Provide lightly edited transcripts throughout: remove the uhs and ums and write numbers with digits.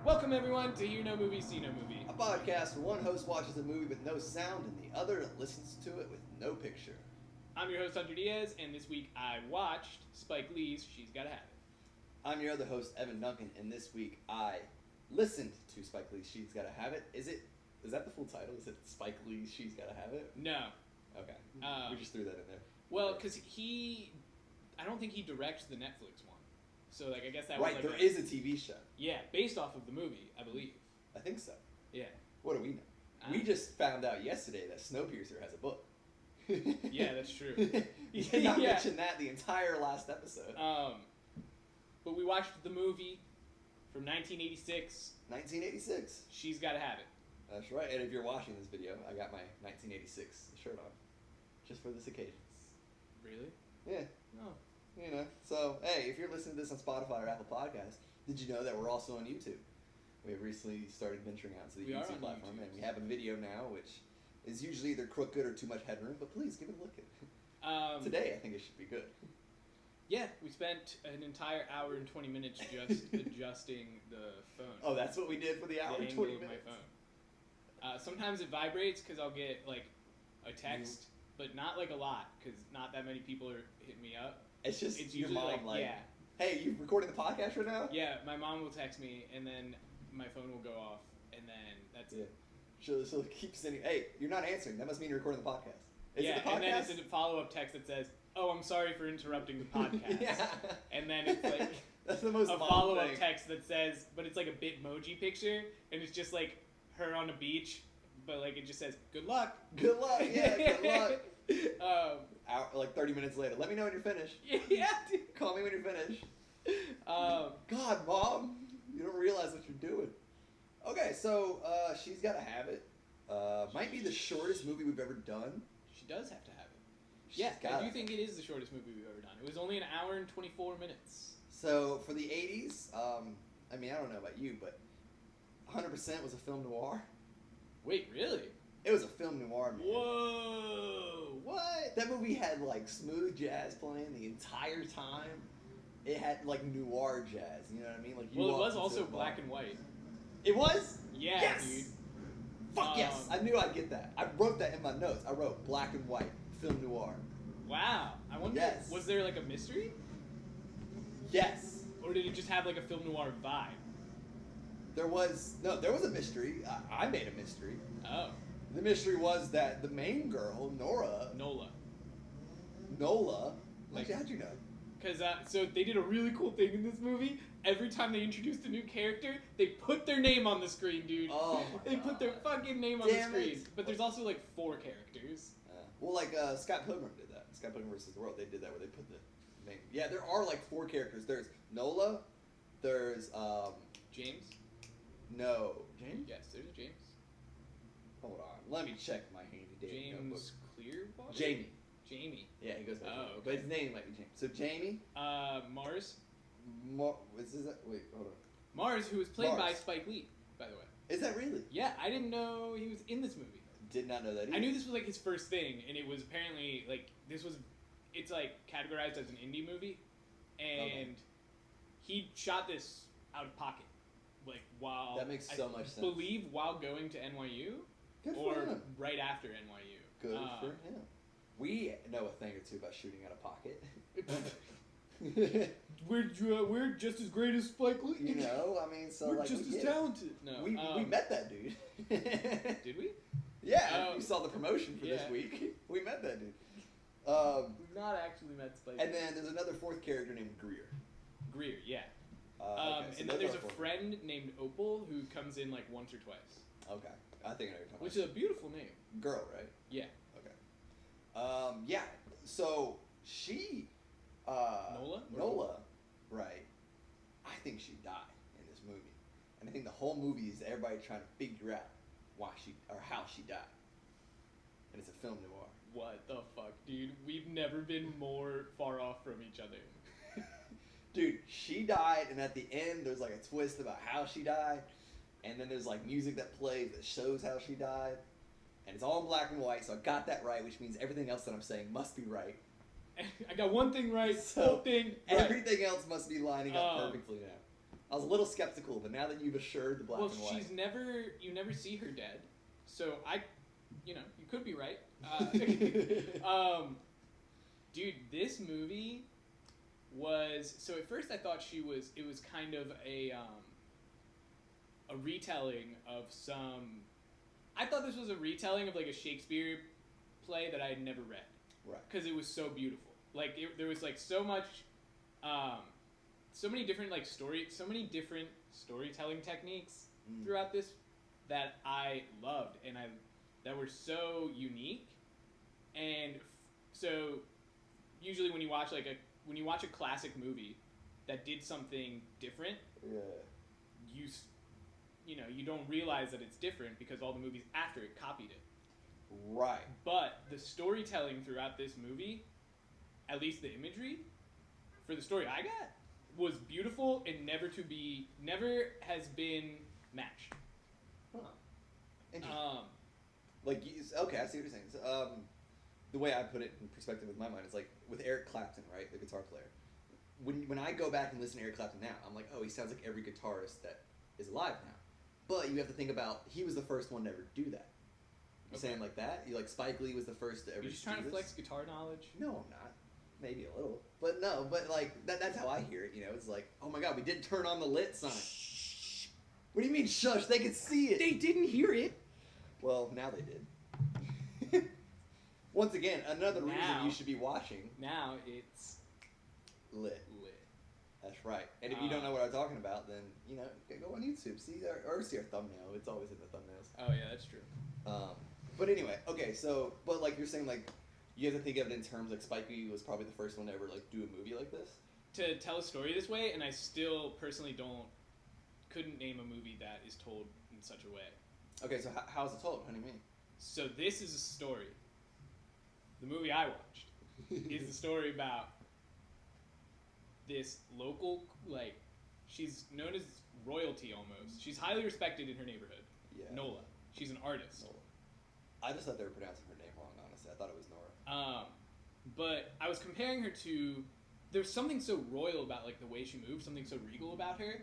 Welcome everyone to Hear No Movie, See No Movie. A podcast where one host watches a movie with no sound and the other listens to it with no picture. I'm your host Hunter Diaz, and this week I watched Spike Lee's She's Gotta Have It. I'm your other host Evan Duncan, and this week I listened to Spike Lee's She's Gotta Have It. Is that the full title? Is it Spike Lee's She's Gotta Have It? No. Okay. We just threw that in there. Well, because I don't think he directs the Netflix one. So, I guess that was right, there is a TV show. Yeah, based off of the movie, I believe. I think so. Yeah. What do we know? We just found out yesterday that Snowpiercer has a book. Yeah, that's true. You did not mention that the entire last episode. But we watched the movie from 1986. 1986. She's Gotta Have It. That's right, and if you're watching this video, I got my 1986 shirt on. Just for this occasion. Really? Yeah. Oh. You know, so, hey, if you're listening to this on Spotify or Apple Podcasts, did you know that we're also on YouTube? We have recently started venturing out to the YouTube platform, and we have a video now, which is usually either crooked or too much headroom, but please give it a look at. Today, I think it should be good. Yeah, we spent an entire hour and 20 minutes just adjusting the phone. Oh, that's what we did for the hour and 20 minutes? My phone. Sometimes it vibrates because I'll get, a text, but not, a lot, because not that many people are hitting me up. It's just your usually mom, yeah. Hey, you recording the podcast right now? Yeah, my mom will text me, and then my phone will go off, and then that's it. She'll keep sending, hey, you're not answering. That must mean you're recording the podcast. Is it the podcast? And then it's a follow-up text that says, oh, I'm sorry for interrupting the podcast. Yeah. And then it's that's the most a follow-up text that says, but it's a Bitmoji picture, and it's just her on a beach, but it just says, good luck. Good luck, yeah, good luck. 30 minutes later, let me know when you're finished. Yeah, dude. Call me when you're finished. God, Mom, you don't realize what you're doing. Okay, so She's Gotta Have It. Might be the shortest movie we've ever done. She does have to have it. I do think it is the shortest movie we've ever done. It was only an hour and 24 minutes. So, for the 80s, I don't know about you, but 100% was a film noir. Wait, really? It was a film noir, man. Whoa! What? That movie had, smooth jazz playing the entire time. It had, noir jazz, you know what I mean? It was also black and white. It was? Yeah, yes! Dude. Fuck yes! I knew I'd get that. I wrote that in my notes. I wrote black and white, film noir. Wow. I wonder, was there, a mystery? Yes. Or did it just have, a film noir vibe? There was a mystery. I made a mystery. Oh. The mystery was that the main girl, NOLA. Actually, how'd you know? Because, so they did a really cool thing in this movie. Every time they introduced a new character, they put their name on the screen, dude. Oh, They put their fucking name on the screen. But there's also, 4 characters. Scott Pilgrim did that. Scott Pilgrim vs. the World, they did that where they put the name. Yeah, there are, 4 characters. There's NOLA, there's, James? No. James? Yes, there's a James. Hold on. Let me check my handy-dandy notebook. James Clearwater? Jamie. Yeah, he goes by Jamie. Okay. But his name might be James. So, Jamie. Mars. Wait, hold on. Mars, who was played by Spike Lee, by the way. Is that really? Yeah, I didn't know he was in this movie. Did not know that either. I knew this was, his first thing, and it was apparently, it's, categorized as an indie movie, and he shot this out of pocket. While... That makes so much sense. I believe while going to NYU. Good for him. Right after NYU. Good for him. We know a thing or two about shooting out of pocket. We're just as great as Spike Lee. You know, we're just as talented. No, we met that dude. Did we? Yeah, you saw the promotion for this week. We met that dude. We've not actually met Spike Lee. And then there's another 4th character named Greer. Greer, yeah. Okay, so and then there's a friend named Opal who comes in once or twice. Okay, I think I know what you're talking about. Which is a beautiful name. Girl, right? Yeah. Okay. Yeah. So she, NOLA, right? I think she died in this movie, and I think the whole movie is everybody trying to figure out how she died, and it's a film noir. What the fuck, dude? We've never been more far off from each other. Dude, she died, and at the end, there's a twist about how she died, and then there's music that plays that shows how she died, and it's all in black and white, so I got that right, which means everything else that I'm saying must be right. I got one thing right, so whole thing right. Everything else must be lining up perfectly now. I was a little skeptical, but now that you've assured the black and white. Well, you never see her dead, so you could be right. Dude, this movie was, so at first I thought it was kind of a retelling of I thought this was a retelling of like a Shakespeare play that I had never read. Right. Because it was so beautiful. Like, there was like so much, so many different so many different storytelling techniques throughout this that I loved and that were so unique. And so usually when you watch a classic movie that did something different, you don't realize that it's different because all the movies after it copied it. Right. But the storytelling throughout this movie, at least the imagery, for the story I got, was beautiful and never has been matched. Huh. Interesting. Okay, I see what you're saying. So, the way I put it in perspective with my mind is like with Eric Clapton, right, the guitar player. When I go back and listen to Eric Clapton now, I'm like, oh, he sounds like every guitarist that is alive now. But you have to think about, he was the first one to ever do that. You saying like that? You like Spike Lee was the first to ever do this? You're just trying to flex guitar knowledge? No, I'm not. Maybe a little. But no, like, that's how I hear it, It's like, oh my god, we didn't turn on the lit sign. Shh. What do you mean, shush? They could see it. They didn't hear it. Well, now they did. Once again, another reason you should be watching. Now it's lit. That's right. And if you don't know what I'm talking about, then, go on YouTube. See our thumbnail. It's always in the thumbnails. Oh, yeah, that's true. But anyway, okay, so, but like you're saying, like, you have to think of it in terms, like, Spike Lee was probably the first one to ever, like, do a movie like this? To tell a story this way, and I still personally couldn't name a movie that is told in such a way. Okay, so how is it told? What do you mean? So this is a story. The movie I watched is the story about this local, like, she's known as royalty almost. She's highly respected in her neighborhood. Yeah. NOLA. She's an artist. NOLA. I just thought they were pronouncing her name wrong, honestly. I thought it was Nora. But I was comparing her to, there's something so royal about, like, the way she moved, something so regal about her.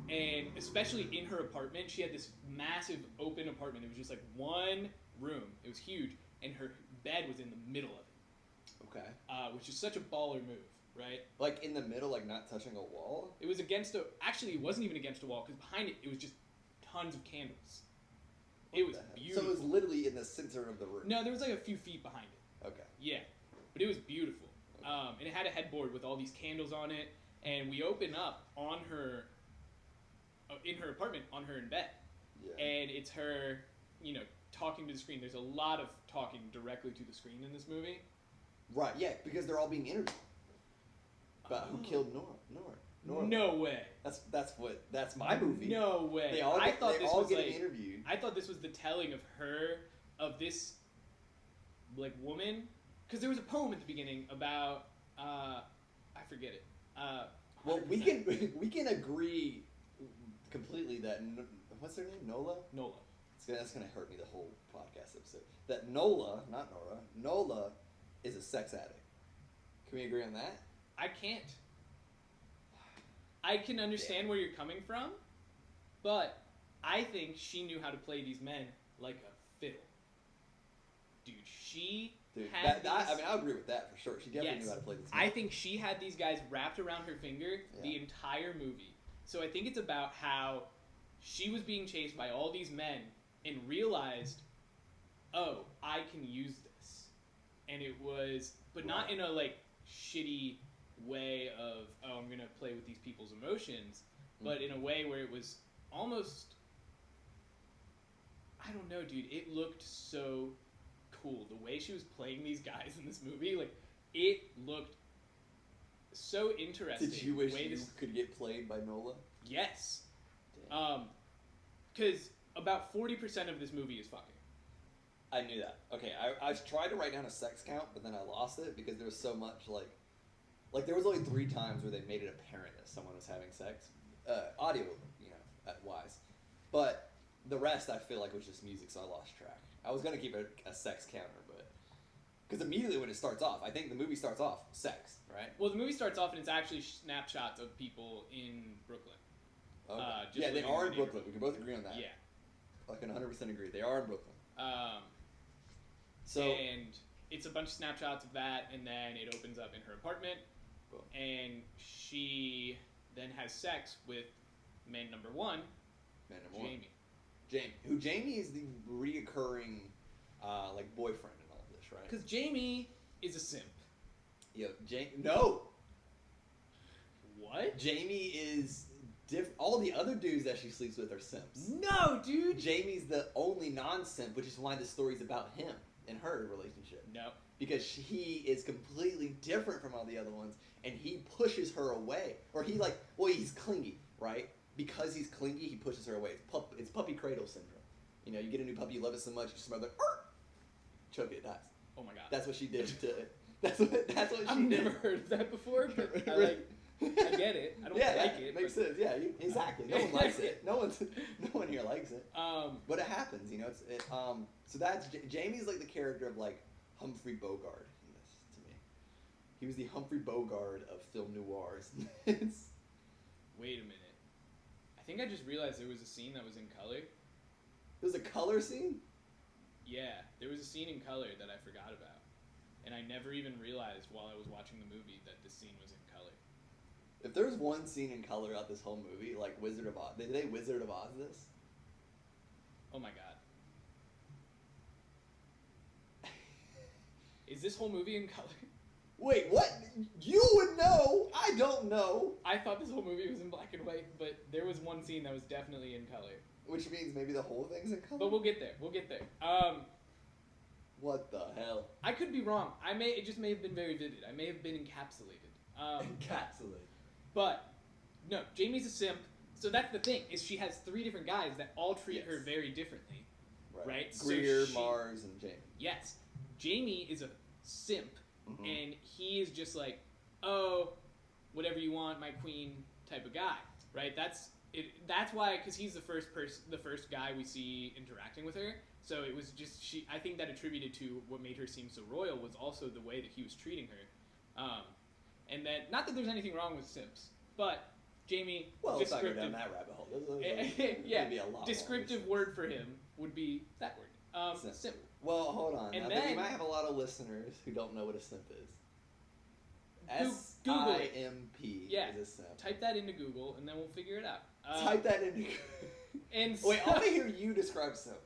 And especially in her apartment, she had this massive open apartment. It was just, like, one room. It was huge. And her bed was in the middle of it. Okay. Which is such a baller move, right? Like, in the middle, like, not touching a wall? It was actually, it wasn't even against a wall, because behind it, it was just tons of candles. It was beautiful. So it was literally in the center of the room? No, there was like a few feet behind it. Okay. Yeah, but it was beautiful. Okay. And it had a headboard with all these candles on it, and we open up on her, in her apartment, on her in bed. Yeah. And it's her, talking to the screen. There's a lot of talking directly to the screen in this movie. Right, yeah, because they're all being interviewed. About who killed Nora. No way. That's my movie. No way. They all get interviewed. I thought this was the telling of this, like, woman, because there was a poem at the beginning about, I forget it. Well, we can agree completely that, what's her name? NOLA? NOLA. That's gonna hurt me the whole podcast episode. That NOLA, not Nora, NOLA is a sex addict. Can we agree on that? I can't. I can understand where you're coming from, but I think she knew how to play these men like a fiddle. Dude, I'll agree with that for sure. She definitely knew how to play these men. I think she had these guys wrapped around her finger the entire movie. So I think it's about how she was being chased by all these men and realized, oh, I can use this. And it was, but not in a, like, shitty way of, oh, I'm going to play with these people's emotions, but in a way where it was almost, I don't know, dude, it looked so cool. The way she was playing these guys in this movie, like, it looked so interesting. Did you wish you could get played by NOLA? Yes. Because about 40% of this movie is fucking. I knew that. Okay, I tried to write down a sex count, but then I lost it because there was so much, like there was only 3 times where they made it apparent that someone was having sex, audio, wise, but the rest I feel like was just music, so I lost track. I was gonna keep a sex counter, but because immediately when it starts off, I think the movie starts off sex, right? Well, the movie starts off and it's actually snapshots of people in Brooklyn. Okay. Just they living are in in the Brooklyn. We can both agree on that. Yeah. I can 100% agree. They are in Brooklyn. And it's a bunch of snapshots of that, and then it opens up in her apartment, and she then has sex with man number one, Jamie. Jamie is the reoccurring, boyfriend in all of this, right? Because Jamie is a simp. No! What? Jamie is all the other dudes that she sleeps with are simps. No, dude! Jamie's the only non-simp, which is why the story's about him and her relationship. No. Because he is completely different from all the other ones, and he pushes her away. Or he's clingy, right? Because he's clingy, he pushes her away. It's puppy cradle syndrome. You know, you get a new puppy, you love it so much, you smell it, choke it, dies. Oh my god. That's what she did to... That's what she did. I've never heard of that before, but I get it. I don't like it. Makes sense. Yeah, exactly. No one likes it. No one here likes it. But it happens, you know. So that's Jamie's like the character of like Humphrey Bogart in this to me. He was the Humphrey Bogart of film noirs. Wait a minute. I think I just realized there was a scene that was in color. There was a color scene? Yeah, there was a scene in color that I forgot about. And I never even realized while I was watching the movie that this scene was in color. If there's one scene in color out this whole movie, like Wizard of Oz, did they Wizard of Oz this? Oh my god. Is this whole movie in color? Wait, what? You would know! I don't know! I thought this whole movie was in black and white, but there was one scene that was definitely in color. Which means maybe the whole thing's in color? But we'll get there. What the hell? I could be wrong. It just may have been very vivid. I may have been encapsulated. Encapsulated. But no, Jamie's a simp. So that's the thing, is she has 3 different guys that all treat her very differently. Right? Greer, Mars, and Jamie. Yes. Jamie is a simp, and he is just like, oh, whatever you want, my queen type of guy. Right? That's why, because he's the first guy we see interacting with her. So it was just I think that attributed to what made her seem so royal was also the way that he was treating her, and then not that there's anything wrong with simps, but Jamie. Well, let's not go down that rabbit hole. Yeah, descriptive word for him would be that word. Simp. Well, hold on. And then we might have a lot of listeners who don't know what a simp is. Google S-I-M-P is a simp. Type that into Google, and then we'll figure it out. Type that into Google. And wait, I want to hear you describe simp.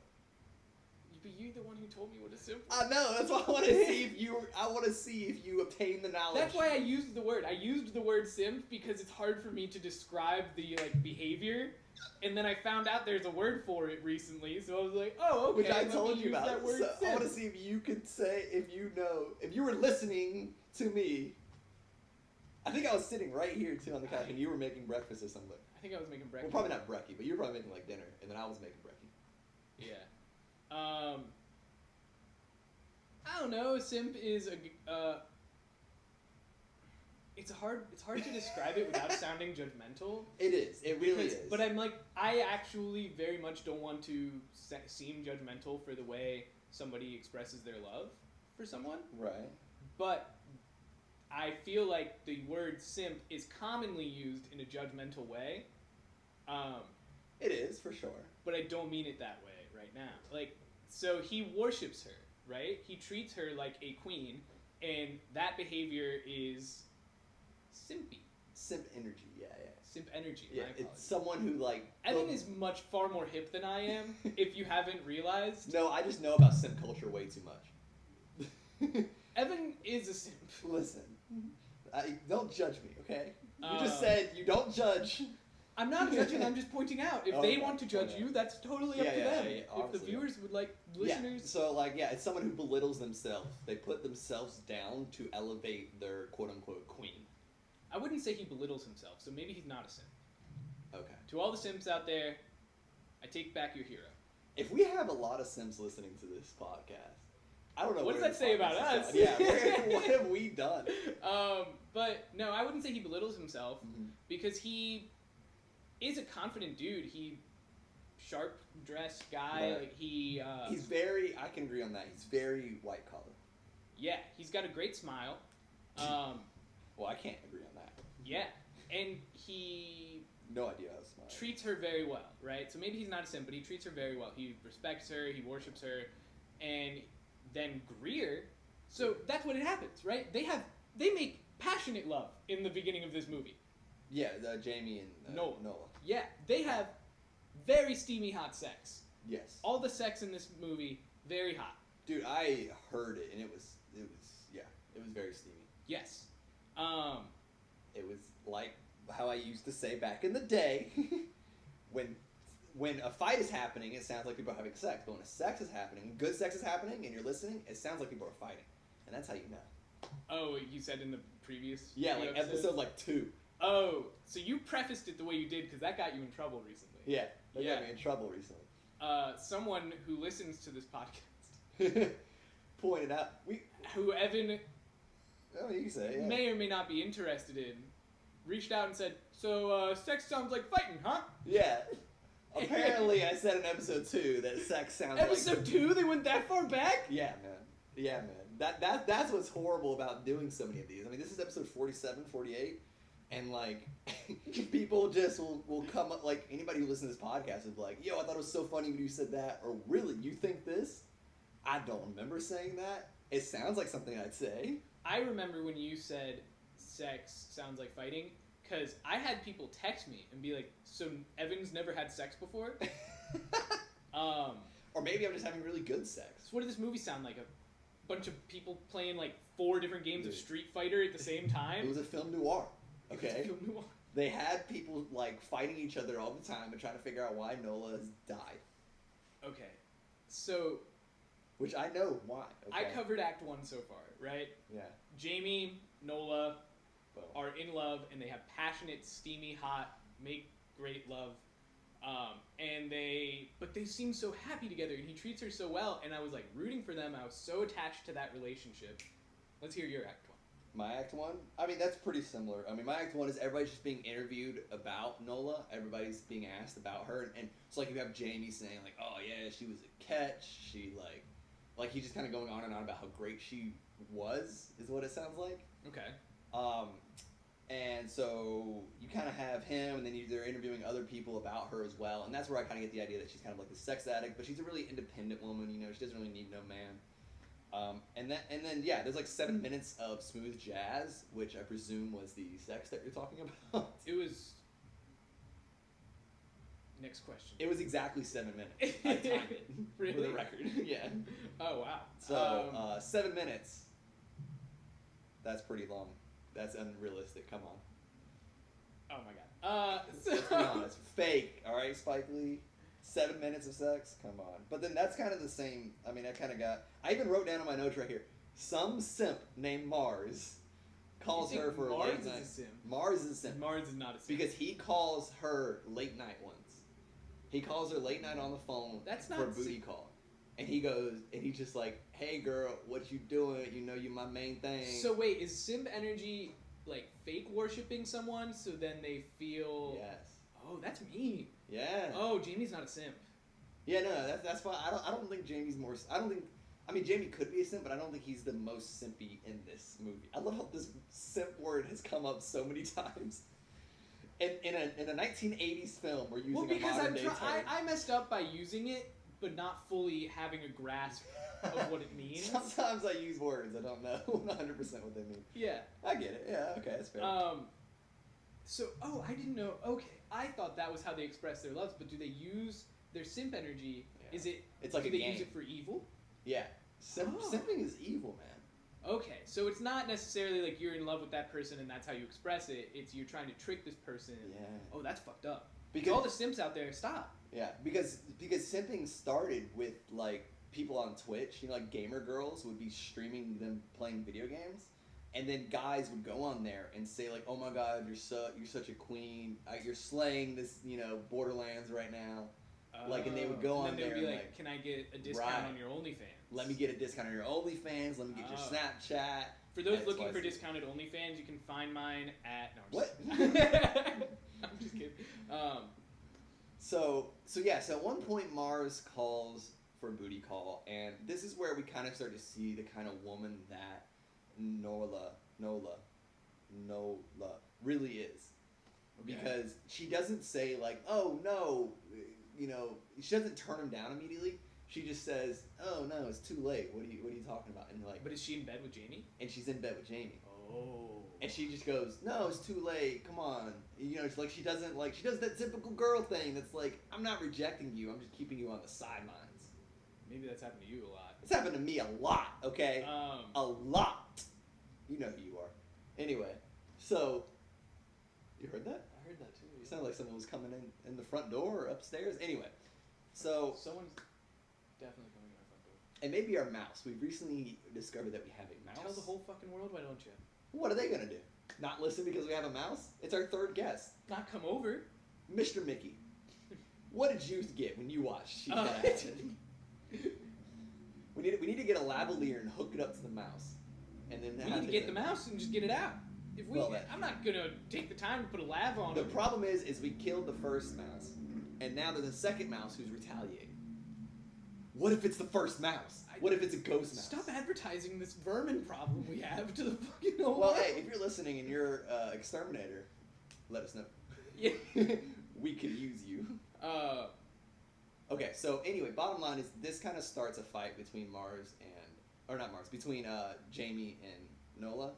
But you're the one who told me what a simp was. I know. That's why I want to see if you obtain the knowledge. That's why I used the word. I used the word simp because it's hard for me to describe the behavior, and then I found out there's a word for it recently. So I was like, oh, okay. Which I told you about. That word so simp. I want to see if you could say if you were listening to me. I think I was sitting right here too on the couch, and you were making breakfast or something. I think I was making breakfast. Well, probably not brekkie, but you were probably making like dinner, and then I was making brekkie. Yeah. I don't know. A simp is it's hard to describe it without sounding judgmental. It is. It really is. But I actually very much don't want to seem judgmental for the way somebody expresses their love for someone. Right. But I feel like the word simp is commonly used in a judgmental way. It is, for sure. But I don't mean it that way right now. So he worships her, right? He treats her like a queen, and that behavior is simpy. Simp energy, yeah. Simp energy, yeah. It's someone who, Evan is far more hip than I am, if you haven't realized. No, I just know about simp culture way too much. Evan is a simp. Listen, don't judge me, okay? You just said you don't judge. I'm not judging, I'm just pointing out. If they want to judge you, that's totally up to them. If the viewers would listeners... Yeah. So, it's someone who belittles themselves. They put themselves down to elevate their quote-unquote queen. I wouldn't say he belittles himself, so maybe he's not a simp. Okay. To all the simps out there, I take back your hero. If we have a lot of simps listening to this podcast, I don't know what does that say about us? Yeah, what have we done? But, no, I wouldn't say he belittles himself, because he... is a confident dude. He sharp dressed guy. Right. He's very. I can agree on that. He's very white collar. Yeah, he's got a great smile. Well, I can't agree on that. Yeah, and he no idea how smart. Treats her very well, right? So maybe he's not a simp, but he treats her very well. He respects her, he worships her, and then Greer. So that's what it happens, right? They make passionate love in the beginning of this movie. Yeah, Jamie and Nola. Yeah, they have very steamy hot sex. Yes. All the sex in this movie, very hot. Dude, I heard it, and it was very steamy. Yes. It was like how I used to say back in the day, when a fight is happening, it sounds like people are having sex. But when a sex is happening, when good sex is happening, and you're listening, it sounds like people are fighting. And that's how you know. Oh, you said in the previous like episode 2. Oh, so you prefaced it the way you did because that got you in trouble recently. Yeah, that got me in trouble recently. Someone who listens to this podcast pointed out who Evan you can say, yeah. may or may not be interested in, reached out and said, so sex sounds like fighting, huh? Yeah. Apparently I said in episode 2 that sex sounds Episode 2? They went that far back? Yeah, man. Yeah, man. That's what's horrible about doing so many of these. I mean, this is episode 47, 48, and, like, people just will come up, like, anybody who listens to this podcast is like, yo, I thought it was so funny when you said that, or really, you think this? I don't remember saying that. It sounds like something I'd say. I remember when you said sex sounds like fighting, because I had people text me and be like, so Evan's never had sex before? Or maybe I'm just having really good sex. So what did this movie sound like? A bunch of people playing like 4 different games of Street Fighter at the same time? It was a film noir. Okay? It was a film noir. They had people like fighting each other all the time and trying to figure out why NOLA has died. Okay. So... Which I know why. Okay. I covered Act 1 so far, right? Yeah. Jamie, NOLA are in love, and they have passionate, steamy, hot, make great love. But they seem so happy together, and he treats her so well, and I was like rooting for them. I was so attached to that relationship. Let's hear your Act 1. My Act 1? I mean, that's pretty similar. I mean, my Act 1 is everybody's just being interviewed about NOLA. Everybody's being asked about her, and it's like you have Jamie saying like, oh yeah, she was a catch. She like he's just kind of going on and on about how great she was, is what it sounds like. Okay. And so you kind of have him, and then they're interviewing other people about her as well, and that's where I kind of get the idea that she's kind of like a sex addict, but she's a really independent woman. You know, she doesn't really need no man. And then yeah, there's like 7 minutes of smooth jazz, which I presume was the sex that you're talking about. It was. Next question. It was exactly 7 minutes. I timed it. Really? For the record. Yeah. Oh wow. So 7 minutes. That's pretty long. That's unrealistic. Come on. Oh my god. Let's be honest. Fake. All right, Spike Lee. 7 minutes of sex. Come on. But then that's kind of the same. I mean, I even wrote down on my notes right here. Some simp named Mars calls her for a late night. Mars is a simp. Mars is a simp. Mars is not a simp. Because he calls her late night once. He calls her late night on the phone for a booty call. And he goes, and he's just like, hey girl, what you doing? You know you my main thing. So wait, is simp energy like fake worshipping someone so then they feel... Yes. Oh, that's mean. Yeah. Oh, Jamie's not a simp. Yeah, no, that's why I don't think Jamie's more... I mean, Jamie could be a simp, but I don't think he's the most simpy in this movie. I love how this simp word has come up so many times. In a 1980s film, we're using a modern day term. I messed up by using it, but not fully having a grasp of what it means. Sometimes I use words I don't know 100% what they mean. Yeah. I get it. Yeah, okay, that's fair. I didn't know. Okay, I thought that was how they express their loves, but do they use their simp energy? Yeah. It's like do a they game. use it for evil? Yeah. Simping is evil, man. Okay, so it's not necessarily like you're in love with that person and that's how you express it. It's you're trying to trick this person. Yeah. Oh, that's fucked up. Because all the simps out there, stop. Yeah, because simping started with like people on Twitch. You know, like gamer girls would be streaming them playing video games, and then guys would go on there and say like, "Oh my God, you're such a queen. You're slaying this, Borderlands right now." And they would go on there and be like, "Can I get a discount on your OnlyFans? Let me get a discount on your OnlyFans. Let me get your Snapchat." For those looking for discounted OnlyFans, you can find mine at... No, what? I'm just kidding. So at one point Mars calls for a booty call, and this is where we kind of start to see the kind of woman that NOLA really is. Okay. Because she doesn't say, like, oh, no, you know, she doesn't turn him down immediately. She just says, oh, no, it's too late. What are you talking about? And like, but is she in bed with Jamie? And she's in bed with Jamie. Oh. And she just goes, no, it's too late. Come on. You know, it's like she does that typical girl thing that's like, I'm not rejecting you. I'm just keeping you on the sidelines. Maybe that's happened to you a lot. It's happened to me a lot, okay? A lot. You know who you are. Anyway, so, you heard that? I heard that too. It sounded like someone was coming in the front door or upstairs. Anyway, so... Someone's definitely coming in our front door. And maybe our mouse. We've recently discovered that we have a mouse. Tell the whole fucking world, why don't you? What are they going to do? Not listen because we have a mouse? It's our third guest. Not come over. Mr. Mickey, what did you get when you watched She's Got Action? We need to get a lavalier and hook it up to the mouse. And then we need to get the mouse and just get it out. If we, I'm not gonna take the time to put a lav on it. The problem is we killed the first mouse, and now there's a second mouse who's retaliating. What if it's the first mouse? What if it's a ghost mouse? Stop advertising this vermin problem we have to the fucking whole Well, world. hey, if you're listening and you're exterminator, let us know. Yeah. We could use you. Okay, so anyway, bottom line is this kind of starts a fight between between Jamie and NOLA,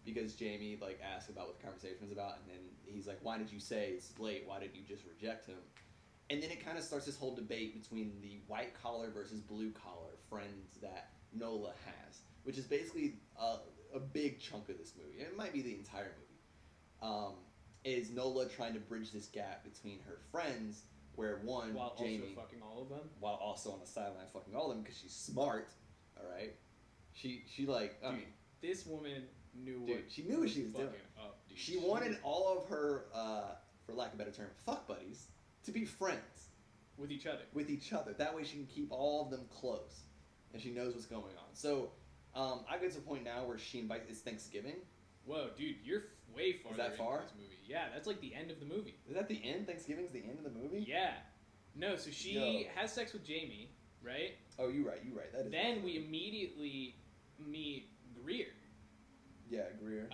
because Jamie like asks about what the conversation was about, and then he's like, "Why did you say it's late? Why didn't you just reject him?" And then it kind of starts this whole debate between the white collar versus blue collar friends that NOLA has, which is basically a big chunk of this movie. It might be the entire movie. Is NOLA trying to bridge this gap between her friends, where one, while Jamie, also fucking all of them, while also on the sideline fucking all of them because she's smart. All right, she like I mean, this woman knew she knew what she was doing. Up, dude. She wanted all of her, for lack of a better term, fuck buddies to be friends with each other. That way she can keep all of them close, and she knows what's going on. So, I get to a point now where she invites. It's Thanksgiving. Whoa, dude, you're way farther into this movie. Yeah, that's like the end of the movie. Is that the end? Thanksgiving's the end of the movie? Yeah. No, so she has sex with Jamie, right? Oh, you're right. That is. Then we immediately meet Greer. Yeah, Greer.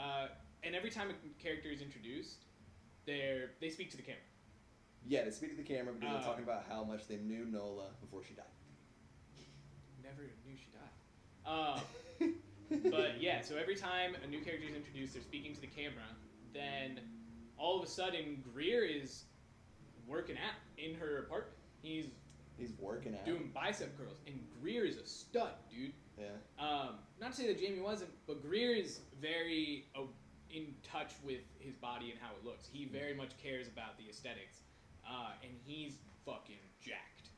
And every time a character is introduced, they speak to the camera. Yeah, they speak to the camera because they're talking about how much they knew NOLA before she died. Never knew she died. But yeah, so every time a new character is introduced, they're speaking to the camera. Then all of a sudden, Greer is working out in her apartment. He's working out, doing bicep curls, and Greer is a stud, dude. Yeah. Not to say that Jamie wasn't, but Greer is very in touch with his body and how it looks. He very much cares about the aesthetics, and he's fucking jacked.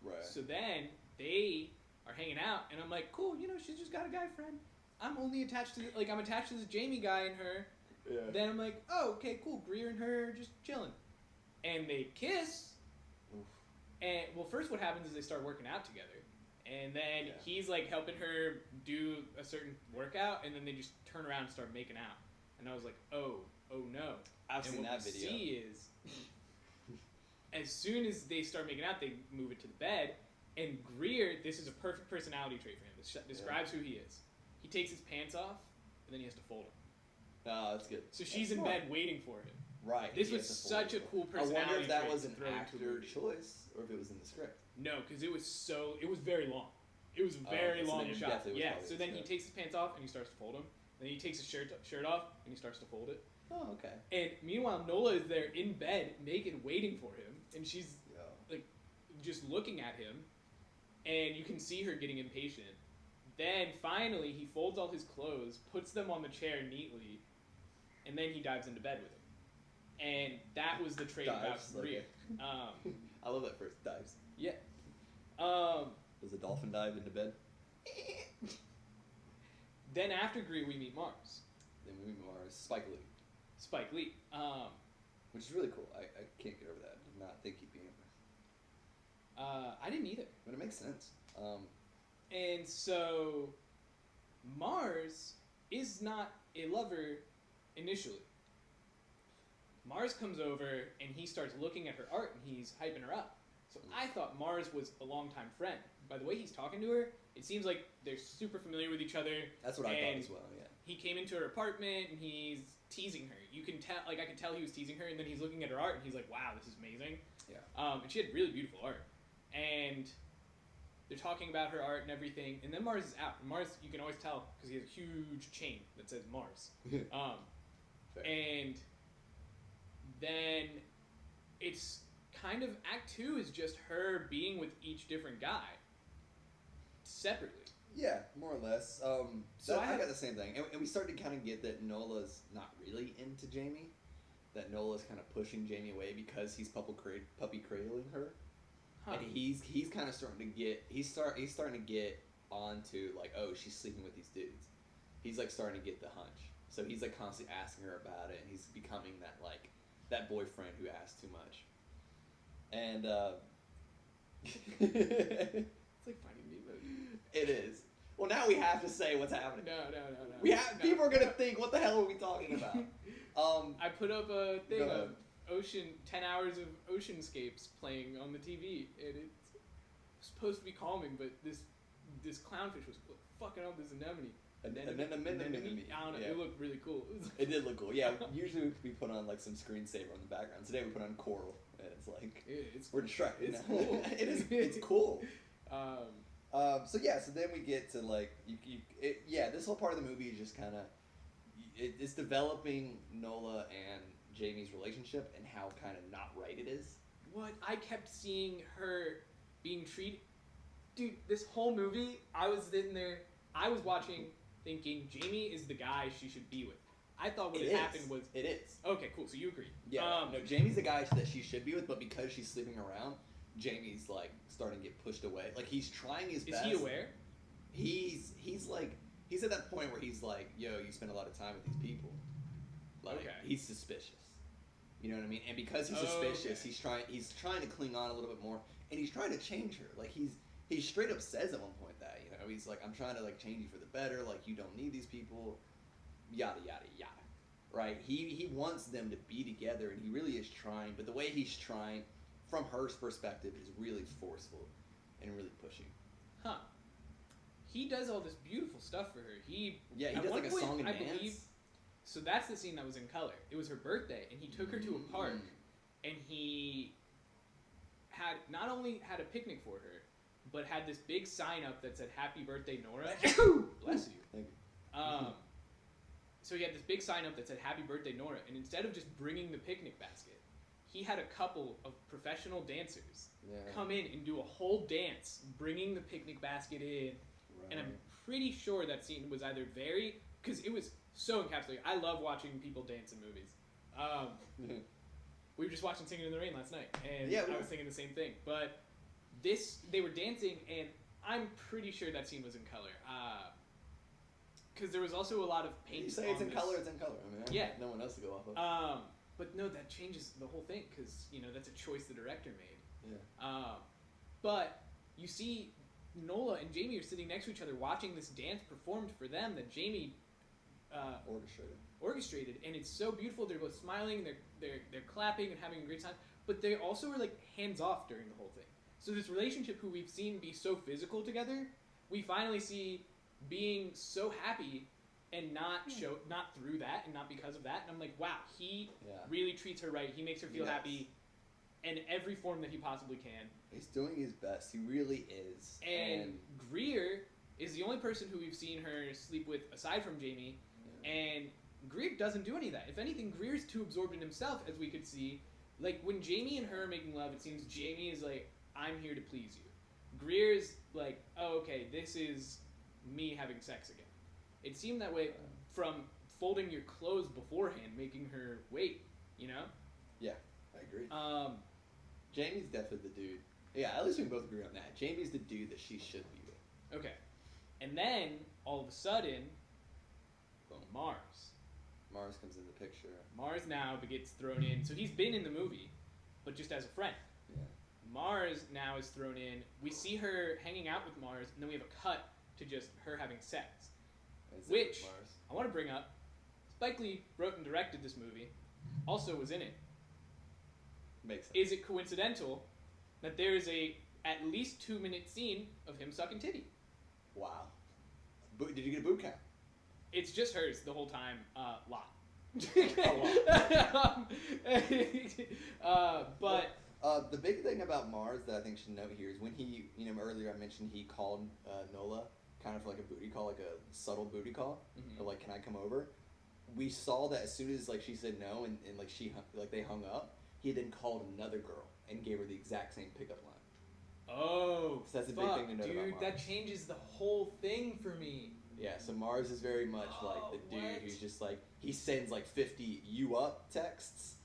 Right. So then they are hanging out, and I'm like, cool, you know, she's just got a guy friend. I'm only attached to I'm attached to this Jamie guy and her. Yeah. Then I'm like, oh, okay, cool. Greer and her are just chilling, and they kiss. Oof. And well, first what happens is they start working out together, and then he's like helping her do a certain workout, and then they just turn around and start making out. And I was like, oh no. I've seen that video. What we see is, as soon as they start making out, they move it to the bed. And Greer, this is a perfect personality trait for him. This describes who he is. He takes his pants off, and then he has to fold them. Oh, that's good. So she's in bed waiting for him. Right. This was such a cool personality trait. I wonder if that was an throw into a actor movie. choice, or if it was in the script. No, because it was very long. It was a very long shot. Yeah, so then he takes his pants off, and he starts to fold them. Then he takes his shirt off, and he starts to fold it. Oh, okay. And meanwhile, NOLA is there in bed, naked, waiting for him, and she's like just looking at him, and you can see her getting impatient. Then finally, he folds all his clothes, puts them on the chair neatly, and then he dives into bed with him. And that was the trait about Greer. Okay. I love that first dives. Yeah. Does a dolphin dive into bed? Then after Greer, we meet Mars. Then we meet Mars. Spike Lee. Which is really cool. I can't get over that. I did not think he'd be in this. I didn't either. But it makes sense. And so, Mars is not a lover initially. Mars comes over and he starts looking at her art and he's hyping her up. So I thought Mars was a longtime friend. by the way he's talking to her, it seems like they're super familiar with each other. That's what I thought as well. Yeah. He came into her apartment and he's teasing her. You can tell, like I could tell he was teasing her, and then he's looking at her art and he's like, "Wow, this is amazing." Yeah. And she had really beautiful art, and they're talking about her art and everything. And then Mars is out. And Mars, you can always tell because he has a huge chain that says Mars. And then it's kind of Act 2 is just her being with each different guy separately. Yeah, more or less. So I got the same thing. And we started to kind of get that Nola's not really into Jamie. That Nola's kind of pushing Jamie away because he's puppy cradling her. Huh. And he's kind of starting to get... He's starting to get onto, like, oh, she's sleeping with these dudes. He's, like, starting to get the hunch. So he's, like, constantly asking her about it, and he's becoming that, like, that boyfriend who asks too much. And, It's like Finding Nemo. It is. Well, now we have to say what's happening. No. People are going to think, what the hell are we talking about? I put up a thing of 10 hours of oceanscapes playing on the TV, and it's supposed to be calming, but this clownfish was fucking up this anemone. Anemone. I don't know, It looked really cool. It did look cool. Yeah, usually we put on like some screensaver on the background. Today we put on coral, and it's like we're distracted. It's cool. It's cool. So then we get to like this whole part of the movie is just kind of it's developing Nola and Jamie's relationship and how kind of not right it is. What I kept seeing her being treated, dude. This whole movie, I was sitting there. I was watching, thinking Jamie is the guy she should be with. I thought what had happened was it is. Okay, cool. So you agree? Yeah. No, Jamie's the guy that she should be with, but because she's sleeping around, Jamie's like starting to get pushed away. Like he's trying his best. Is he aware? He's at that point where he's like, yo, you spend a lot of time with these people. Like he's suspicious. You know what I mean? And because he's suspicious, he's trying to cling on a little bit more, and he's trying to change her. Like he straight up says at one point that, you know, he's like, I'm trying to like change you for the better. Like you don't need these people. Yada yada yada. Right? He wants them to be together, and he really is trying. But the way he's trying, from her perspective, is really forceful and really pushing. Huh. He does all this beautiful stuff for her. He does like a song and dance. So that's the scene that was in color. It was her birthday, and he took her to a park, and he had not only had a picnic for her, but had this big sign up that said "Happy Birthday, Nora." Bless you. Thank you. So he had this big sign up that said "Happy Birthday, Nora," and instead of just bringing the picnic basket, he had a couple of professional dancers come in and do a whole dance, bringing the picnic basket in. Right. And I'm pretty sure that scene was either because it was so encapsulated. I love watching people dance in movies. We were just watching Singing in the Rain last night, and I was thinking the same thing. But they were dancing, and I'm pretty sure that scene was in color. Because there was also a lot of paint. You say it's in color, it's in color. I mean, no one else to go off of. But no, that changes the whole thing, because, you know, that's a choice the director made. Yeah. But you see Nola and Jamie are sitting next to each other watching this dance performed for them that Jamie orchestrated, and it's so beautiful. They're both smiling, they're clapping and having a great time, but they also are like hands off during the whole thing. So this relationship, who we've seen be so physical together, we finally see being so happy, and not through that and not because of that. And I'm like, wow, he really treats her right. He makes her feel happy in every form that he possibly can. He's doing his best. He really is. And Greer is the only person who we've seen her sleep with aside from Jamie. And Greer doesn't do any of that. If anything, Greer's too absorbed in himself, as we could see. Like, when Jamie and her are making love, it seems Jamie is like, I'm here to please you. Greer's like, oh, okay, this is me having sex again. It seemed that way from folding your clothes beforehand, making her wait, you know? Yeah, I agree. Jamie's definitely the dude. Yeah, at least we can both agree on that. Jamie's the dude that she should be with. Okay. And then, all of a sudden, Mars. Mars comes in the picture. Mars now gets thrown in. So he's been in the movie, but just as a friend. Yeah. Mars now is thrown in. We see her hanging out with Mars, and then we have a cut to just her having sex. Which, I want to bring up, Spike Lee wrote and directed this movie, also was in it. Makes sense. Is it coincidental that there is a at least 2-minute scene of him sucking titty. Wow. Did you get a boob count? It's just hers the whole time. Lot. But the big thing about Mars that I think should note here is when he, earlier I mentioned he called NOLA kind of like a booty call, like a subtle booty call, or like, can I come over? We saw that as soon as like she said no and like they hung up, he then called another girl and gave her the exact same pickup line. Oh, so that's a big thing to note about Mars. Dude, that changes the whole thing for me. Yeah, so Mars is very much like the dude who's just like, he sends like 50 you up texts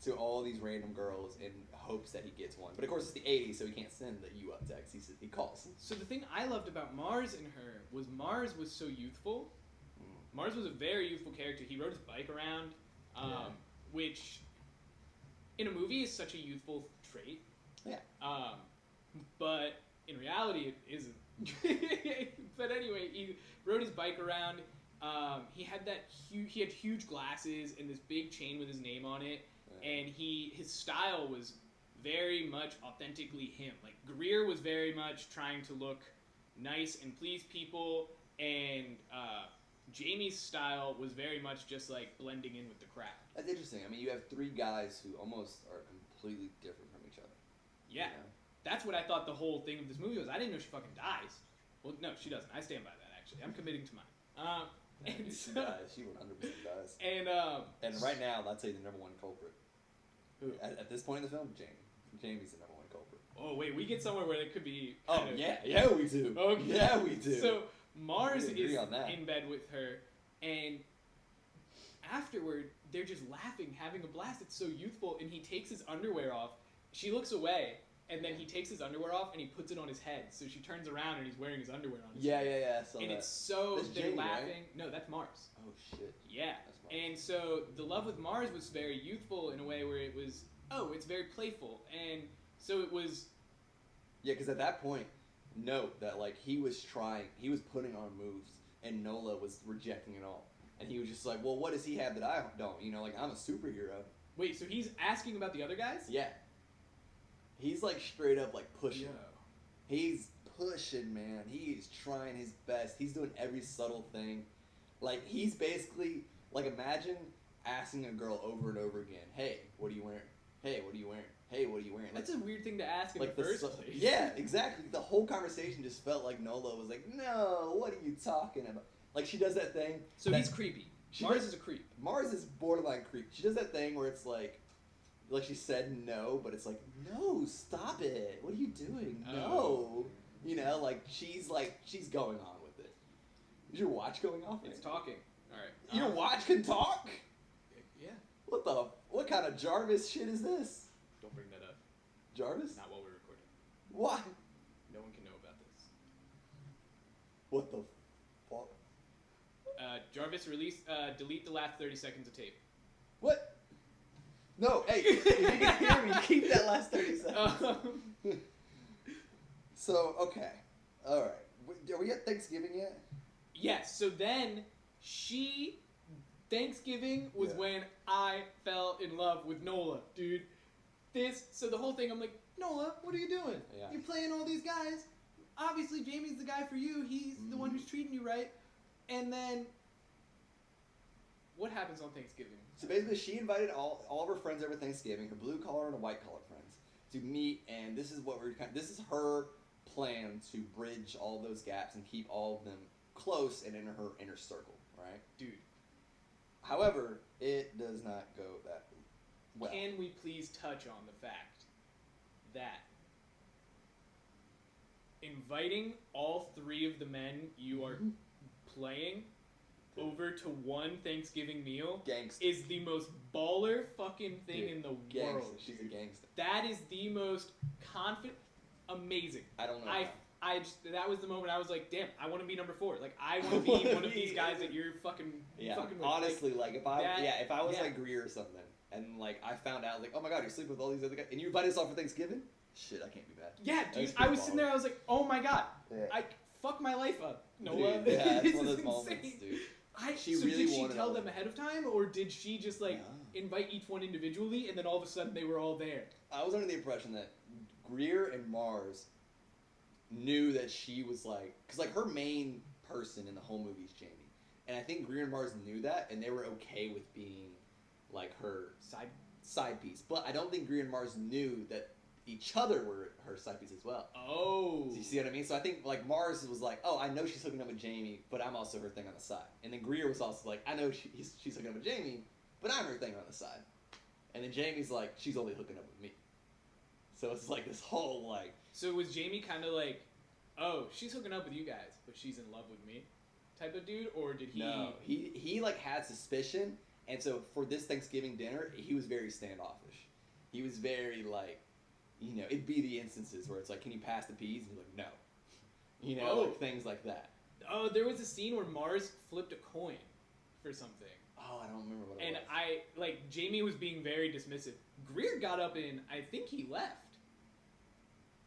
to all these random girls in hopes that he gets one. But of course it's the 80s, so he can't send the you up text, he calls. So the thing I loved about Mars and her was Mars was so youthful. Mars was a very youthful character. He rode his bike around, which in a movie is such a youthful trait. Yeah. But in reality it isn't. But anyway, he rode his bike around. He had he had huge glasses and this big chain with his name on it, and his style was very much authentically him. Like Greer was very much trying to look nice and please people, and Jamie's style was very much just like blending in with the crowd. That's interesting. I mean, you have three guys who almost are completely different from each other. Yeah. That's what I thought the whole thing of this movie was. I didn't know she fucking dies. Well, no, she doesn't. I stand by that, actually. I'm committing to mine. She dies. She 100% dies. And right now, I'd say the number one culprit. Who? At this point in the film, Jamie. Jamie's the number one culprit. Oh, wait. We get somewhere where it could be... Yeah, we do. Okay. Yeah, we do. So, Mars is in bed with her, and afterward, they're just laughing, having a blast. It's so youthful, and he takes his underwear off. She looks away, and then he takes his underwear off, and he puts it on his head. So she turns around, and he's wearing his underwear on his head. Yeah. So and it's so... That's they're Jamie, laughing. Right? No, that's Mars. Oh, shit. Yeah. That's Mars. And so the love with Mars was very youthful in a way where it was, it's very playful. And so it was... Yeah, because at that point, note that, like, he was putting on moves, and NOLA was rejecting it all. And he was just like, well, what does he have that I don't? Like, I'm a superhero. Wait, so he's asking about the other guys? Yeah. He's, like, straight up, like, pushing. Yo. He's pushing, man. He's trying his best. He's doing every subtle thing. Like, he's basically, like, imagine asking a girl over and over again, hey, what are you wearing? Hey, what are you wearing? Hey, what are you wearing? That's a weird thing to ask in the first place. Yeah, exactly. The whole conversation just felt like NOLA was like, no, what are you talking about? Like, she does that thing. So he's creepy. Mars is a creep. Mars is borderline creep. She does that thing where it's like she said no, but it's like, no, stop it. What are you doing? No. Like, she's going on with it. Is your watch going off? It's talking. All right. Your watch can talk? Yeah. What kind of Jarvis shit is this? Don't bring that up. Jarvis? Not while we're recording. Why? No one can know about this. What the fuck? Jarvis, delete the last 30 seconds of tape. What? No, hey, if you can hear me, keep that last 30 seconds. So, okay. Alright. Are we at Thanksgiving yet? Yes, so then Thanksgiving was when I fell in love with NOLA, dude. So the whole thing, I'm like, NOLA, what are you doing? Yeah. You're playing all these guys. Obviously, Jamie's the guy for you. He's the one who's treating you right. And then, what happens on Thanksgiving? So basically, she invited all of her friends over Thanksgiving, her blue collar and white collar friends, to meet, and this is her plan to bridge all those gaps and keep all of them close and in her inner circle, right? Dude. However, it does not go that well. Can we please touch on the fact that inviting all three of the men you are playing over to one Thanksgiving meal is the most baller fucking thing in the world. She's a gangster. That is the most amazing. I don't know. That was the moment I was like, damn, I want to be number 4. Like, I want to be one of these guys that you're fucking with. Honestly, if I was like Greer or something, and like I found out, like, oh my god, you're sleeping with all these other guys, and you invited us all for Thanksgiving? Shit, I can't be bad. Yeah, dude, I was sitting there, I was like, oh my god, I fuck my life up, NOLA. Dude, yeah, it's one of those insane. moments, dude. Did she tell them ahead of time, or did she just invite each one individually, and then all of a sudden they were all there? I was under the impression that Greer and Mars knew that she was like, because like her main person in the whole movie is Jamie, and I think Greer Mars knew that, and they were okay with being like her side piece. But I don't think Greer Mars knew that each other were her side piece as well. Oh, so you see what I mean? So I think like Mars was like, oh, I know she's hooking up with Jamie, but I'm also her thing on the side. And then Greer was also like, I know she's hooking up with Jamie, but I'm her thing on the side. And then Jamie's like, she's only hooking up with me. So it's like this whole like. So was Jamie kind of like, oh, she's hooking up with you guys, but she's in love with me, type of dude, or did he? No, he like had suspicion, and so for this Thanksgiving dinner, he was very standoffish. He was very like, you know, it'd be the instances where it's like, can you pass the peas? And you're like, no. You know, like things like that. Oh, there was a scene where Mars flipped a coin for something. Oh, I don't remember what it was. And Jamie was being very dismissive. Greer got up and I think he left.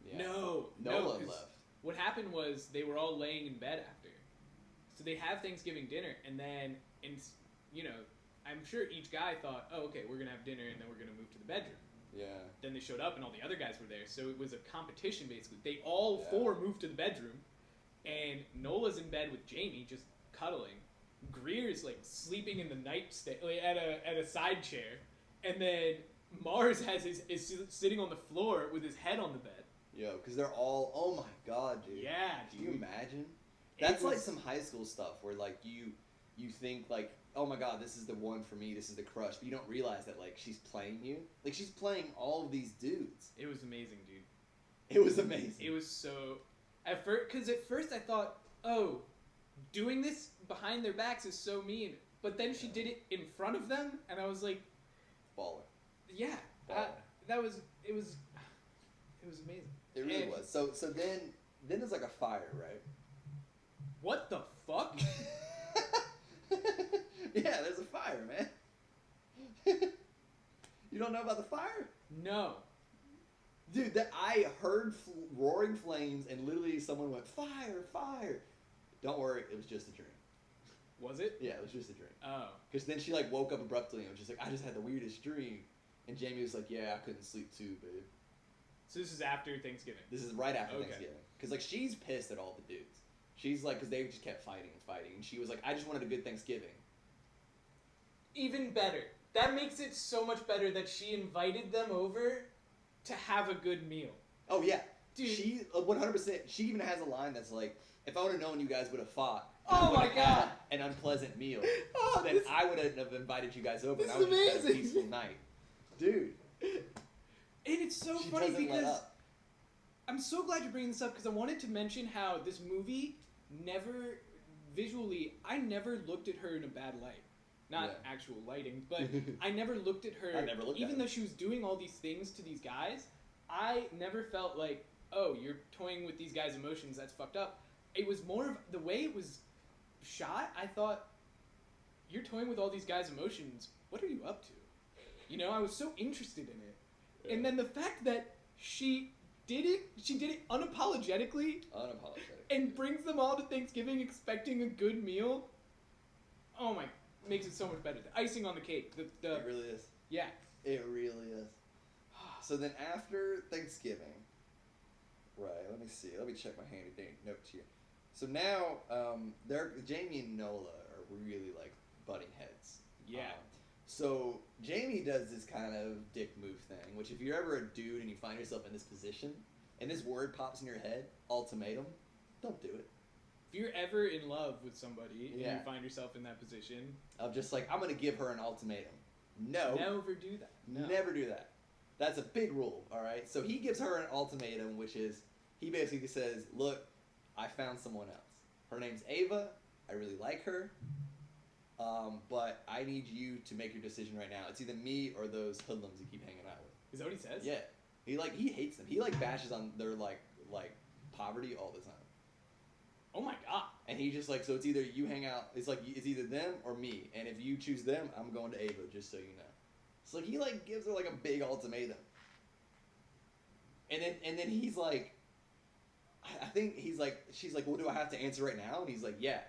Yeah. NOLA left. What happened was they were all laying in bed after. So they have Thanksgiving dinner, and then, you know, I'm sure each guy thought, oh, okay, we're going to have dinner, and then we're going to move to the bedroom. Yeah. Then they showed up, and all the other guys were there. So it was a competition, basically. They all four moved to the bedroom, and Nola's in bed with Jamie, just cuddling. Greer's, like, sleeping in the nightstand, like, at a side chair. And then Mars is sitting on the floor with his head on the bed. Yo, because they're all, oh my god, dude. Yeah, dude. Can you imagine? That's like some high school stuff where, like, you think, like, oh my god, this is the one for me, this is the crush, but you don't realize that, like, she's playing you. Like, she's playing all of these dudes. It was amazing, dude. It was amazing. It was so... Because at first I thought, oh, doing this behind their backs is so mean. But then she did it in front of them, and I was like... Baller. Yeah. It was amazing. It really was. So then there's, like, a fire, right? What the fuck? Yeah, there's a fire, man. You don't know about the fire? No. Dude, I heard roaring flames, and literally someone went, fire, fire. Don't worry, it was just a dream. Was it? Yeah, it was just a dream. Oh. Because then she, like, woke up abruptly and was just like, I just had the weirdest dream. And Jamie was like, yeah, I couldn't sleep too, babe. So this is after Thanksgiving? This is right after Thanksgiving. Because, like, she's pissed at all the dudes. She's like, because they just kept fighting and fighting. And she was like, I just wanted a good Thanksgiving. Even better. That makes it so much better that she invited them over to have a good meal. Oh, yeah. Dude. She, 100%, she even has a line that's like, if I would have known you guys would have fought, oh my god, an unpleasant meal, oh, then I would have invited you guys over, and I would have had a peaceful night. Dude. And it's so funny because I'm so glad you're bringing this up because I wanted to mention how this movie never, visually, I never looked at her in a bad light. Not actual lighting, but I never looked at her, even though she was doing all these things to these guys, I never felt like, oh, you're toying with these guys' emotions, that's fucked up. It was more of, the way it was shot, I thought, you're toying with all these guys' emotions, what are you up to? You know, I was so interested in it. Yeah. And then the fact that she did it unapologetically. And brings them all to Thanksgiving expecting a good meal. Oh my, makes it so much better. The icing on the cake. It really is. Yeah. It really is. So then after Thanksgiving, right, let me see. Let me check my handy dandy notes here. So now, Jamie and Nola are really, like, butting heads. Yeah. So Jamie does this kind of dick move thing, which if you're ever a dude and you find yourself in this position, and this word pops in your head, ultimatum, don't do it. If you're ever in love with somebody and you find yourself in that position, of just like, I'm going to give her an ultimatum. No. Never do that. No. Never do that. That's a big rule, all right? So he gives her an ultimatum, which is, he basically says, look, I found someone else. Her name's Ava. I really like her. But I need you to make your decision right now. It's either me or those hoodlums you keep hanging out with. Is that what he says? Yeah. He hates them. He, like, bashes on their, like poverty all the time. Oh my god. And he just, like, so it's either you hang out, it's like, it's either them or me. And if you choose them, I'm going to Ava, just so you know. So, like, he, like, gives her, like, a big ultimatum. And then he's like, I think he's like, she's like, well, do I have to answer right now? And he's like, yeah.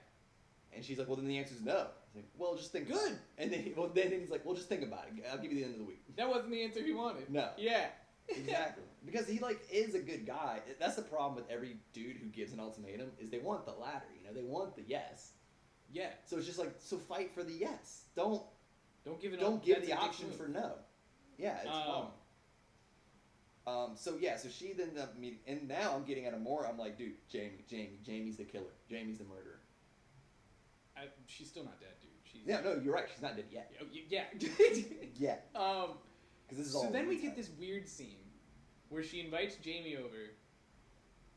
And she's like, well, then the answer's no. He's like, well, just think. Good. And then he's like, well, just think about it. I'll give you the end of the week. That wasn't the answer he wanted. No. Yeah. Exactly. Because he, like, is a good guy. That's the problem with every dude who gives an ultimatum, is they want the latter, you know? They want the yes. Yeah. So it's just like, so fight for the yes. Don't give the option for no. Yeah, it's wrong. So she then ended up meeting, and now I'm getting at it more. I'm like, dude, Jamie's the killer. Jamie's the murderer. She's still not dead, dude. No, you're right. She's not dead yet. Yeah. Yeah. Because this is all. So then we get this weird scene where she invites Jamie over,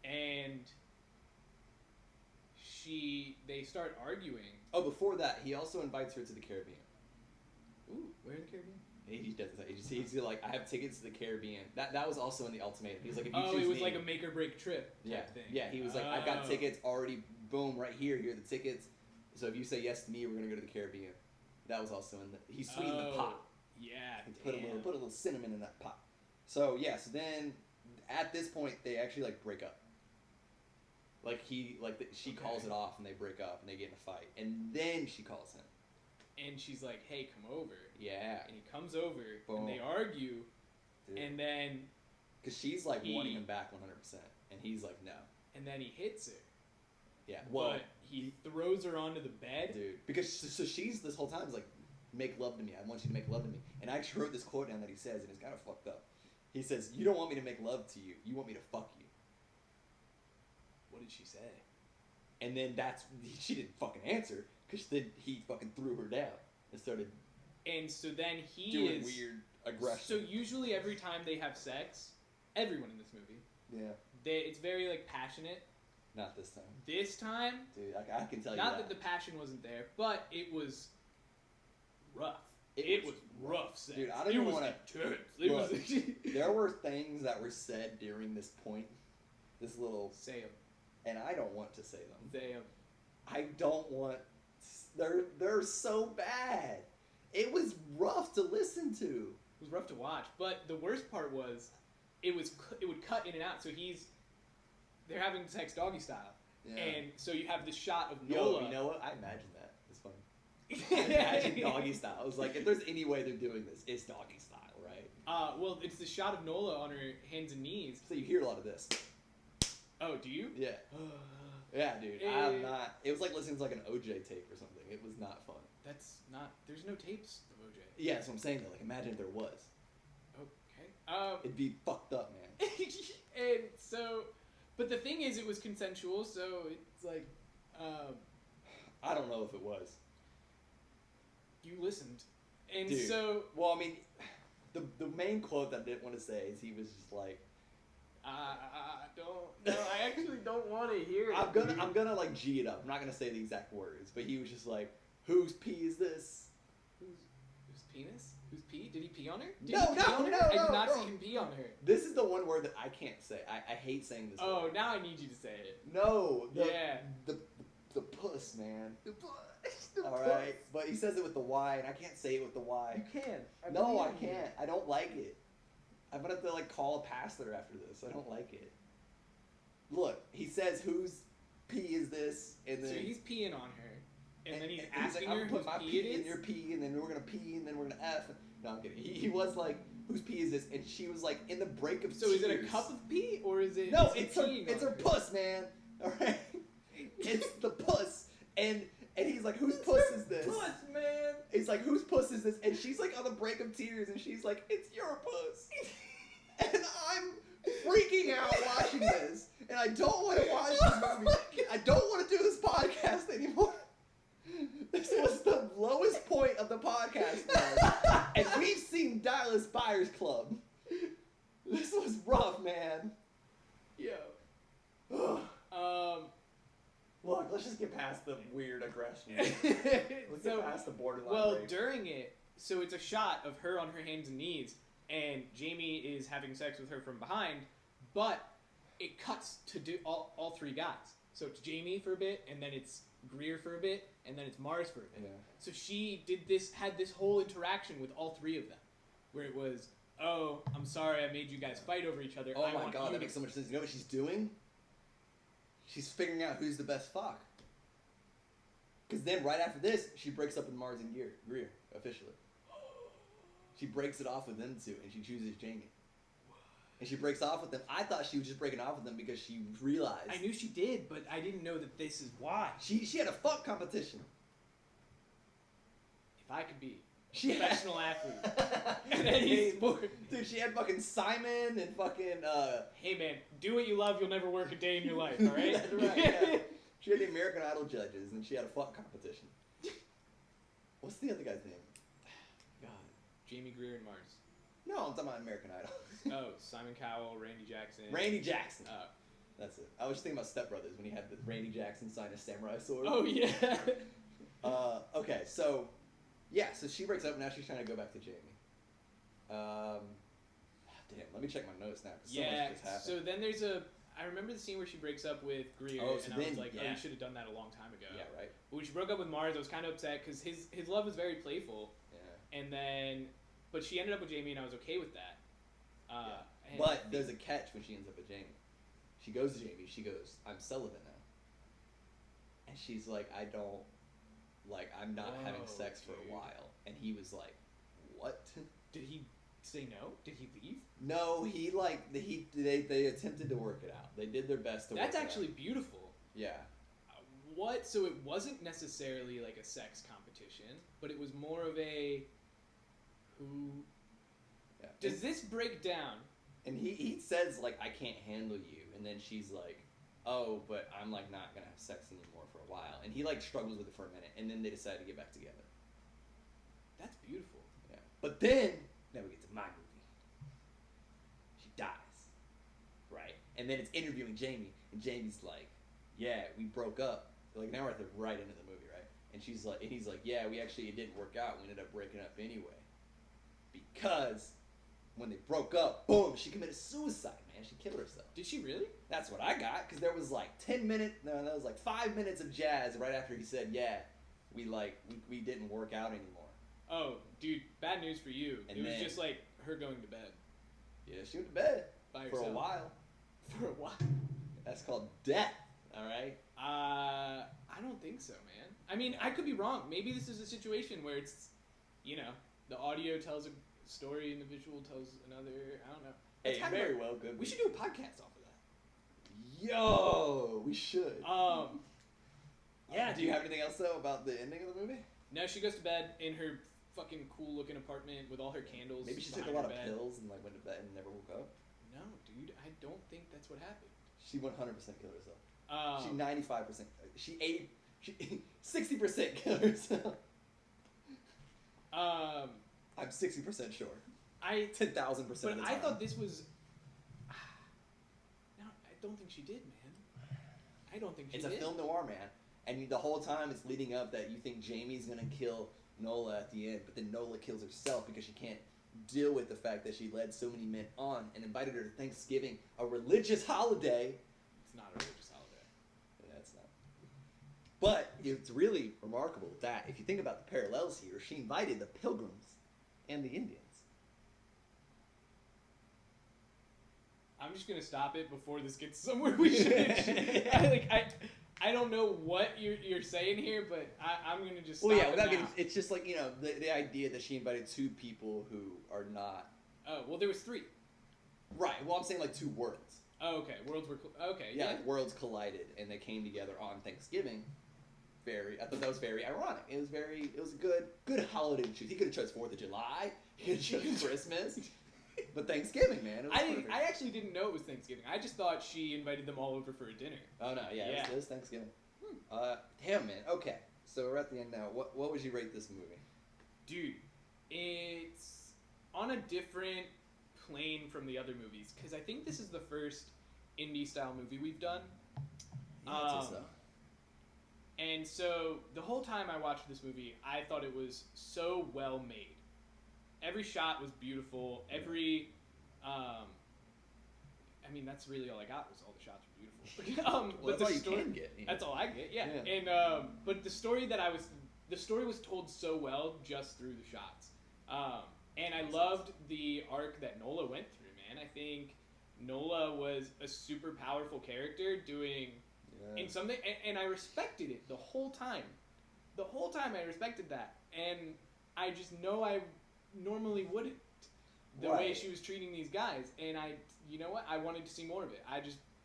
and they start arguing. Oh, before that, he also invites her to the Caribbean. Ooh, where in the Caribbean? He doesn't say. He's like, I have tickets to the Caribbean. That was also in the ultimatum. He's like, if you choose it was me, like a make or break trip type thing. Yeah, he was like, I've got tickets already. Boom, right here. Here are the tickets. So if you say yes to me, we're gonna go to the Caribbean. That was also in he sweetened the pot. Yeah. Put a little cinnamon in that pot. So so then at this point they actually like break up. Like she calls it off and they break up and they get in a fight and then she calls him. And she's like, "Hey, come over." Yeah. And he comes over Boom. And they argue. Dude. And then because she's like wanting him back 100%, and he's like no. And then he hits her. Yeah. But he throws her onto the bed. Dude. Because so she's this whole time is like, make love to me. I want you to make love to me. And I actually wrote this quote down that he says, and it's kind of fucked up. He says, "You don't want me to make love to you. You want me to fuck you." What did she say? And then she didn't fucking answer, because then he fucking threw her down and started. And so then doing weird aggression. So usually every time they have sex, everyone in this movie. Yeah. It's very like passionate. Not this time. This time, dude, I can tell you. Not that the passion wasn't there, but it was rough. It was rough sex. Dude, I don't even want to. There were things that were said during this point. This little. Say them. And I don't want to say them. Say them. I don't want. They're so bad. It was rough to listen to. It was rough to watch, but the worst part was, it would cut in and out. So they're having sex doggy style, and so you have this shot of NOLA. You know what? I imagine that. It's funny. I imagine doggy style. I was like, if there's any way they're doing this, it's doggy style, right? Well, it's the shot of NOLA on her hands and knees. So you hear a lot of this. Oh, do you? Yeah. Yeah, dude. I'm not. It was like listening to like an OJ tape or something. It was not fun. That's not. There's no tapes of OJ. Yeah, that's what I'm saying though. Like, imagine if there was. Okay. It'd be fucked up, man. And so, but the thing is, it was consensual, so it's like, I don't know if it was. You listened, and dude, so. Well, I mean, the main quote that I didn't want to say is he was just like. I actually don't want to hear it. I'm gonna like G it up. I'm not gonna say the exact words, but he was just like, "Whose pee is this?" Whose penis? Whose pee? Did he pee on her? No. I did not see him pee on her. This is the one word that I can't say. I hate saying this. Oh, word. now I need you to say it. No. Yeah. The puss, man. The puss. All right, but he says it with the Y, and I can't say it with the Y. You can. I can't. I don't like it. I'm gonna have to like call a pastor after this. I don't like it. Look, he says, "Whose pee is this?" And then so he's peeing on her, and then he's asking like, her whose my pee it is. In your pee, and then we're gonna pee, and then we're gonna F. No, I'm kidding. He was like, "Whose pee is this?" And she was like, in the break of So tears. is it a cup of pee or is it? No, it's her puss, man. All right, it's the puss, and he's like, "Whose puss is this?" Puss, man. He's like, "Whose puss is this?" And she's like on the break of tears, and she's like, "It's your puss." And I'm freaking out watching this, and I don't want to watch this movie. I don't want to do this podcast anymore. This was the lowest point of the podcast, man. And we've seen Dallas Buyers Club. This was rough, man. Yo. Look, let's just get past the weird aggression. Let's get past the borderline. Well, rape. during it, so it's a shot of her on her hands and knees, and Jamie is having sex with her from behind, but it cuts to do all three guys. So it's Jamie for a bit, and then it's Greer for a bit, and then it's Mars for a bit. Yeah. So she had this whole interaction with all three of them, where it was, "Oh, I'm sorry I made you guys fight over each other. Oh my god, that makes so much sense. You know what she's doing? She's figuring out who's the best fuck. Because then right after this, she breaks up with Mars and Greer, officially. She breaks it off with them two, and she chooses Jamie. And she breaks off with him. I thought she was just breaking off with him because she realized. I knew she did, but I didn't know that this is why. She had a fuck competition. If I could be a professional athlete in any sport. Dude, she had fucking Simon and fucking... Hey man, do what you love, you'll never work a day in your life, alright? That's right, yeah. She had the American Idol judges, and she had a fuck competition. What's the other guy's name? God. Jamie, Greer, and Mars. No, I'm talking about American Idol. Oh, Simon Cowell, Randy Jackson. Randy Jackson. Oh. That's it. I was just thinking about Step Brothers when he had the Randy Jackson sign a samurai sword. Oh, yeah. Okay, so... Yeah, so she breaks up, and now she's trying to go back to Jamie. Damn, let me check my notes now, because so much just happened. So then there's I remember the scene where she breaks up with Greer, and I was like, oh, you should have done that a long time ago. Yeah, right. But when she broke up with Mars, I was kind of upset, because his love was very playful. Yeah. And then... But she ended up with Jamie, and I was okay with that. Yeah. But there's a catch when she ends up with Jamie. She goes to Jamie, she goes, I'm celibate now. And she's like, I'm not having sex for a while. And he was like, what? Did he say no? Did he leave? No, they attempted to work it out. They did their best to work it out. That's actually beautiful. Yeah. What? So it wasn't necessarily like a sex competition, but it was more of a who... Yeah. Does this break down? And he says, like, I can't handle you. And then she's like, oh, but I'm, like, not going to have sex anymore for a while. And he, like, struggles with it for a minute. And then they decide to get back together. That's beautiful. Yeah. But then, now we get to my movie. She dies. Right? And then it's interviewing Jamie. And Jamie's like, yeah, we broke up. Like, now we're at the right end of the movie, right? And she's like, and he's like, yeah, it didn't work out. We ended up breaking up anyway. Because... when they broke up, boom, she committed suicide, man. She killed herself. Did she really? That's what I got, because there was like 5 minutes of jazz right after he said, yeah, we didn't work out anymore. Oh, dude, bad news for you. And it was just like her going to bed. Yeah, she went to bed. By herself. For a while. For a while? That's called death, alright? I don't think so, man. I mean, I could be wrong. Maybe this is a situation where it's, the audio tells a story and the visual tells another. I don't know. Hey, very well, good. We should do a podcast off of that. Yo, we should. Yeah. Do you have anything else though about the ending of the movie? No, she goes to bed in her fucking cool looking apartment with all her candles. Maybe she took a lot of pills and went to bed and never woke up. No, dude, I don't think that's what happened. She 100% killed herself. She 95%. She 60% killed herself. I'm 60% sure. 10,000%. But I thought this was. No, I don't think she did, man. I don't think she did. It's a film noir, man, and the whole time it's leading up that you think Jamie's gonna kill NOLA at the end, but then NOLA kills herself because she can't deal with the fact that she led so many men on and invited her to Thanksgiving, a religious holiday. It's not a religious holiday. Yeah, it's not. But it's really remarkable that if you think about the parallels here, she invited the Pilgrims and the Indians. I'm just gonna stop it before this gets somewhere we shouldn't. I don't know what you're saying here, but I'm gonna just stop it's just like, the idea that she invited two people who are not... Oh, well, there was three. Right, well, I'm saying like two worlds. Oh, okay, worlds were... Okay, yeah. Like worlds collided, and they came together on Thanksgiving. I thought that was very ironic. It was a good holiday to choose. He could have chose 4th of July. He could have chose Christmas. But Thanksgiving, man. I actually didn't know it was Thanksgiving. I just thought she invited them all over for a dinner. Oh, no, yeah. It was Thanksgiving. Damn, man. Okay, so we're at the end now. What would you rate this movie? Dude, it's on a different plane from the other movies, because I think this is the first indie-style movie we've done. Yeah, I'd say so. And so, the whole time I watched this movie, I thought it was so well made. Every shot was beautiful. That's really all I got was all the shots were beautiful. Well, but that's all you can get. Yeah. That's all I get, yeah. And but the story was told so well just through the shots. And I loved the arc that NOLA went through, man. I think NOLA was a super powerful character doing in something, and I respected it the whole time. The whole time I respected that, and I just know I normally wouldn't. the way she was treating these guys, and you know what? I wanted to see more of it.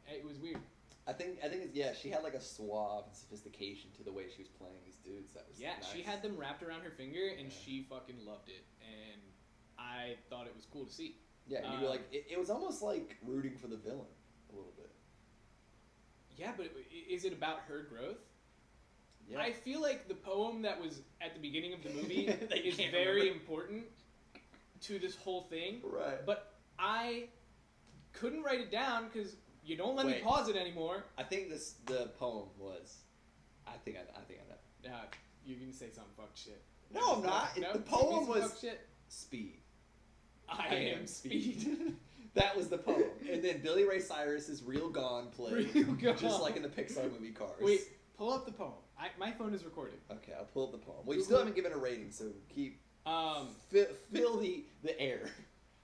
It was weird. I think it's, she had like a suave and sophistication to the way she was playing these dudes. That was nice. She had them wrapped around her finger, and she fucking loved it, and I thought it was cool to see. Yeah, and you were like, it was almost like rooting for the villain a little bit. Yeah, but is it about her growth? Yeah. I feel like the poem that was at the beginning of the movie is very important to this whole thing. Right. But I couldn't write it down because you don't let me pause it anymore. I think the poem was. I think I know. You're gonna say some fuck shit. No, I'm not. No? The poem was fuck shit? Speed. I am speed. That was the poem. And then Billy Ray Cyrus's Real Gone played. Real Gone. Just like in the Pixar movie Cars. Wait, pull up the poem. My phone is recording. Okay, I'll pull up the poem. Well, you still haven't given a rating, so keep... fill the air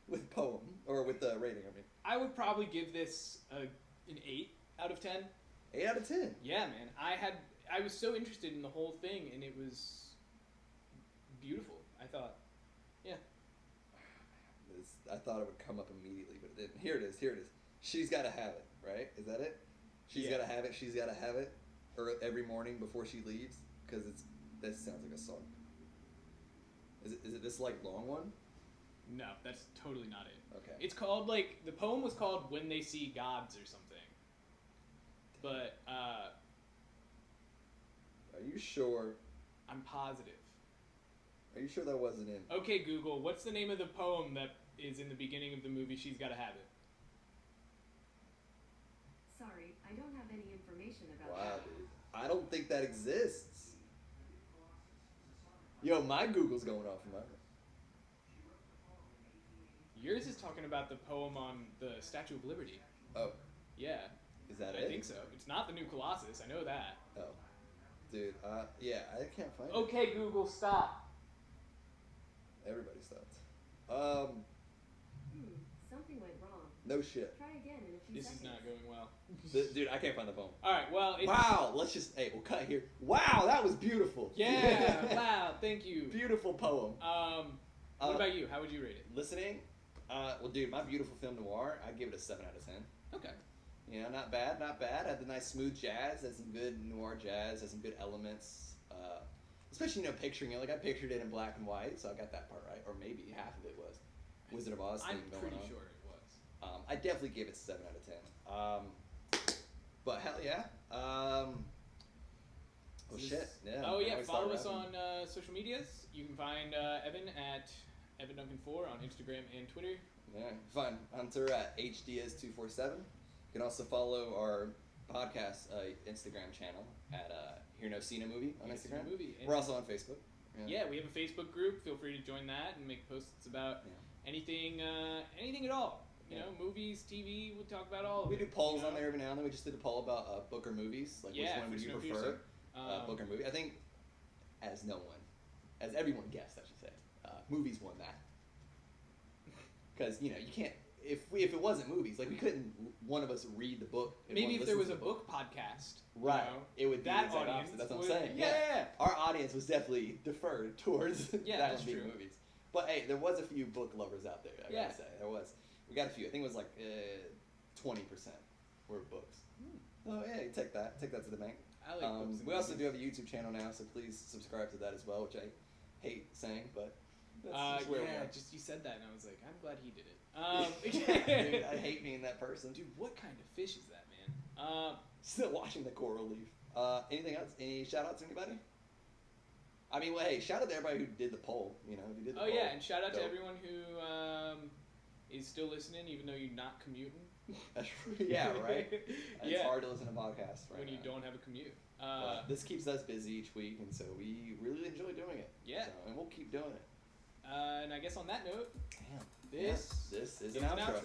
with poem. Or with the rating, I mean. I would probably give this an 8 out of 10. 8 out of 10? Yeah, man. I was so interested in the whole thing, and it was beautiful, I thought. Yeah. I thought it would come up immediately, but it didn't. Here it is. She's Gotta Have It, right? Is that it? She's gotta have it. Or every morning before she leaves, because this sounds like a song. Is it this like long one? No, that's totally not it. Okay. It's called the poem was called When They See Gods or something. But are you sure? I'm positive. Are you sure that wasn't in? Okay, Google, what's the name of the poem that is in the beginning of the movie She's Gotta Have It? Sorry, I don't have any information about Wow, that. dude. I don't think that exists. Yo, my Google's going off in my room. Yours is talking about the poem on the Statue of Liberty. Oh. Yeah. Is that it? I think so. It's not the new Colossus, I know that. Oh. Dude, yeah, I can't find it. Okay, Google, stop. Everybody stopped. Something went wrong. No shit. Try again in a few This seconds. is not going well. Dude, I can't find the poem. Alright, well, it's... Wow, we'll cut here. Wow, that was beautiful. Yeah, wow, thank you. Beautiful poem. What about you? How would you rate it? Listening? Well, dude, my beautiful film Noir, I give it a 7 out of 10. Okay. You know, not bad. Had the nice smooth jazz, had some good noir jazz, had some good elements. Especially, picturing it. Like, I pictured it in black and white, so I got that part right. Or maybe half of it was Wizard of Oz thing going on. I'm pretty sure it was. I definitely give it a 7 out of 10. But hell yeah. Shit. Yeah. Oh yeah, follow us on social medias. You can find Evan at EvanDuncan4 on Instagram and Twitter. Yeah, find Hunter at HDS247. You can also follow our podcast Instagram channel at Hear No See No Movie on Instagram. We're also on Facebook. Yeah, we have a Facebook group. Feel free to join that and make posts about anything at all. You know, movies, TV. We'll talk about all of it. We do polls on there every now and then. We just did a poll about book or movies. Like, which one would you prefer? Book or movie? I think, as everyone guessed, I should say, movies won that. Because, you can't, if it wasn't movies, like, we couldn't, one of us read the book. Maybe if there was a book podcast. Right. It would be that the audience. Opposite. That's what I'm saying. Yeah. Our audience was definitely deferred towards that that's one being true. movies. But, hey, there was a few book lovers out there, I gotta say. There was. We got a few. I think it was like 20% were books. Oh, yeah, you take that to the bank. I like books. We also do have a YouTube channel now, so please subscribe to that as well, which I hate saying, but that's just where we are. You said that, and I was like, I'm glad he did it. Dude, I hate being that person. Dude, what kind of fish is that, man? Still watching the coral reef. Anything else? Any shout-outs to anybody? I mean, well, hey, shout out to everybody who did the poll, who did the poll. Yeah, and shout out to everyone who is still listening, even though you're not commuting. Yeah, right? It's hard to listen to podcasts when you don't have a commute. This keeps us busy each week, and so we really enjoy doing it. Yeah. And we'll keep doing it. And I guess on that note, this is an outro.